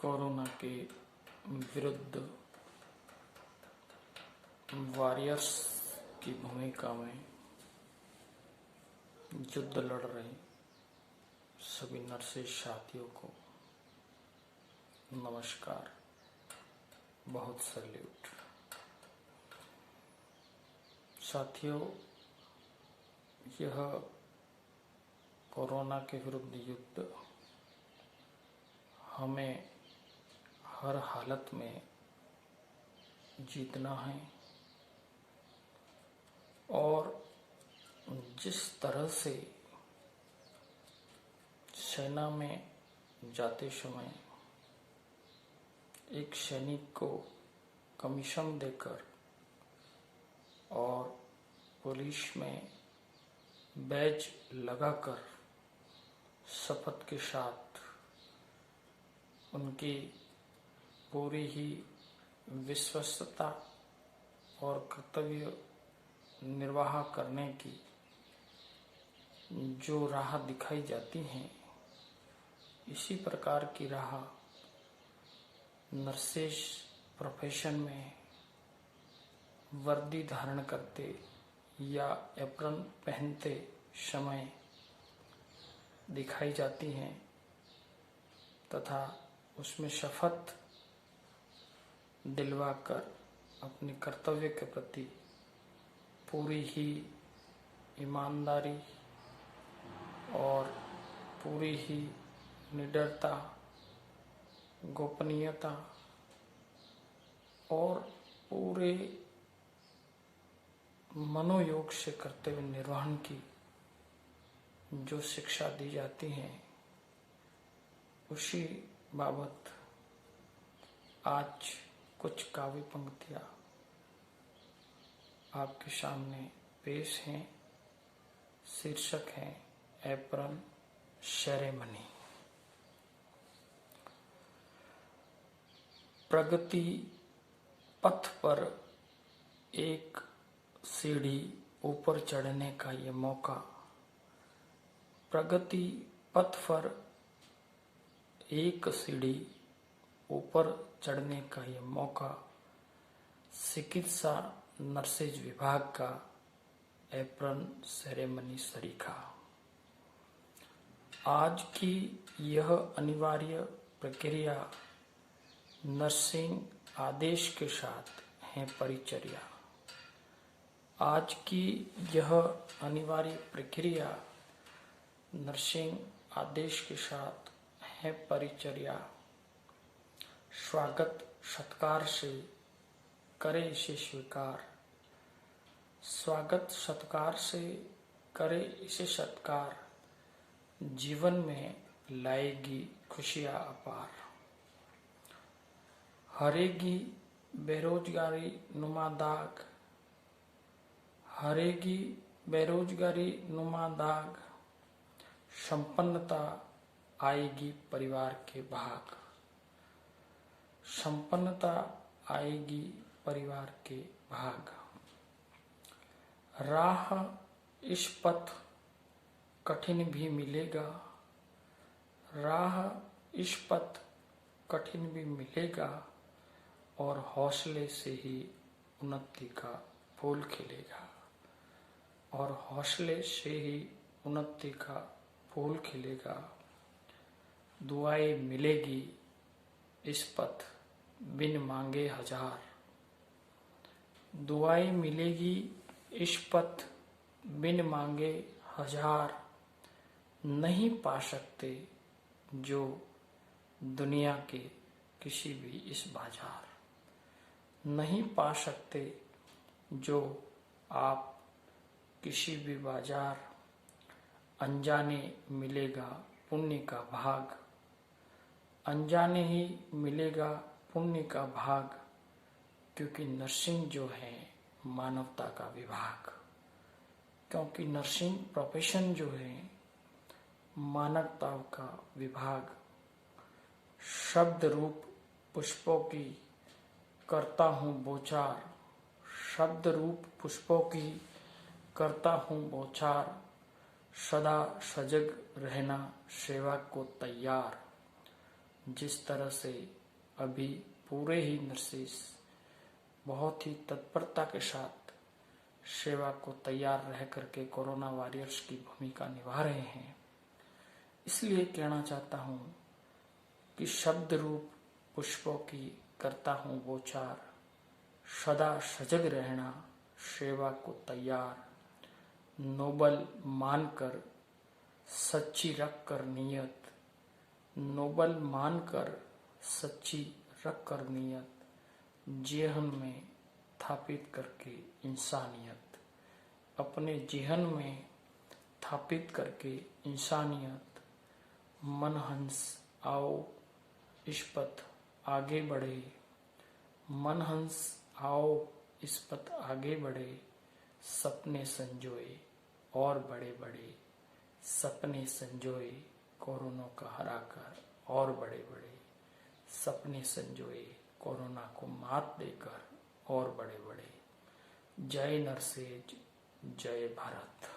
Corona के विरुद्ध warriors की भूमिका में युद्ध लड़ रहे सभी नर्सेज साथियों को नमस्कार, बहुत सैल्यूट। साथियों, यह कोरोना के विरुद्ध युद्ध हमें हर हालत में जीतना है और जिस तरह से सेना में जाते समय एक सैनिक को कमीशन देकर और पुलिस में बैज लगाकर शपथ के साथ उनकी पूरी ही विश्वस्तता और कर्तव्य निर्वाह करने की जो राह दिखाई जाती हैं, इसी प्रकार की राह नर्सेज प्रोफेशन में वर्दी धारण करते या एप्रन पहनते समय दिखाई जाती हैं तथा उसमें शपथ दिलवाकर अपने कर्तव्य के प्रति पूरी ही ईमानदारी और पूरी ही निडरता, गोपनीयता और पूरे मनोयोग से कर्तव्य निर्वहन की जो शिक्षा दी जाती है, उसी बाबत आज कुछ काव्य पंक्तियां आपके सामने पेश हैं। शीर्षक है एप्रन सेरेमनी। प्रगति पथ पर एक सीढ़ी ऊपर चढ़ने का ये मौका, प्रगति पथ पर एक सीढ़ी ऊपर चढ़ने का ये मौका चिकित्सा नर्सेज विभाग का एप्रन सेरेमनी सरीखा। आज की यह अनिवार्य प्रक्रिया नर्सिंग आदेश के साथ है परिचर्या। आज की यह अनिवार्य प्रक्रिया नर्सिंग आदेश के साथ है परिचर्या। स्वागत सत्कार से करे इसे स्वीकार, स्वागत सत्कार से करे इसे सत्कार, जीवन में लाएगी खुशियां अपार। हरेगी बेरोजगारी नुमा दाग, हरेगी बेरोजगारी नुमा दाग, संपन्नता आएगी परिवार के भाग, संपन्नता आएगी परिवार के भाग। राह इस पथ कठिन भी मिलेगा, राह इस पथ कठिन भी मिलेगा और हौसले से ही उन्नति का फूल खिलेगा, और हौसले से ही उन्नति का फूल खिलेगा। दुआएं मिलेगी इस पथ बिन मांगे हजार, दुआएं मिलेगी इस पथ बिन मांगे हजार, नहीं पा सकते जो दुनिया के किसी भी इस बाजार, नहीं पा सकते जो आप किसी भी बाजार। अनजाने मिलेगा पुण्य का भाग, अनजाने ही मिलेगा पुण्य का भाग, क्योंकि नर्सिंग जो है मानवता का विभाग, क्योंकि नर्सिंग प्रोफेशन जो है मानवता का विभाग। शब्द रूप पुष्पों की करता हूँ बोचार, शब्द रूप पुष्पों की करता हूँ बोचार, सदा सजग रहना सेवा को तैयार, जिस तरह से अभी पूरे ही नर्सेस बहुत ही तत्परता के साथ सेवा को तैयार रह करके कोरोना वॉरियर्स की भूमिका निभा रहे हैं, इसलिए कहना चाहता हूँ कि शब्द रूप पुष्पों की करता हूँ बोचार, सदा सजग रहना, सेवा को तैयार, नोबल मानकर सच्ची रख कर नियत, नोबल मानकर सच्ची रख कर नियत, जेहन में स्थापित करके इंसानियत, अपने जेहन में स्थापित करके इंसानियत। मन हंस आओ इस पथ आगे बढ़े, मन हंस आओ इस पथ आगे बढ़े, सपने संजोए और बड़े बड़े, सपने संजोए कोरोना का हराकर और बड़े बड़े, सपने संजोए कोरोना को मात देकर और बड़े बड़े। जय नरसेज, जय भारत।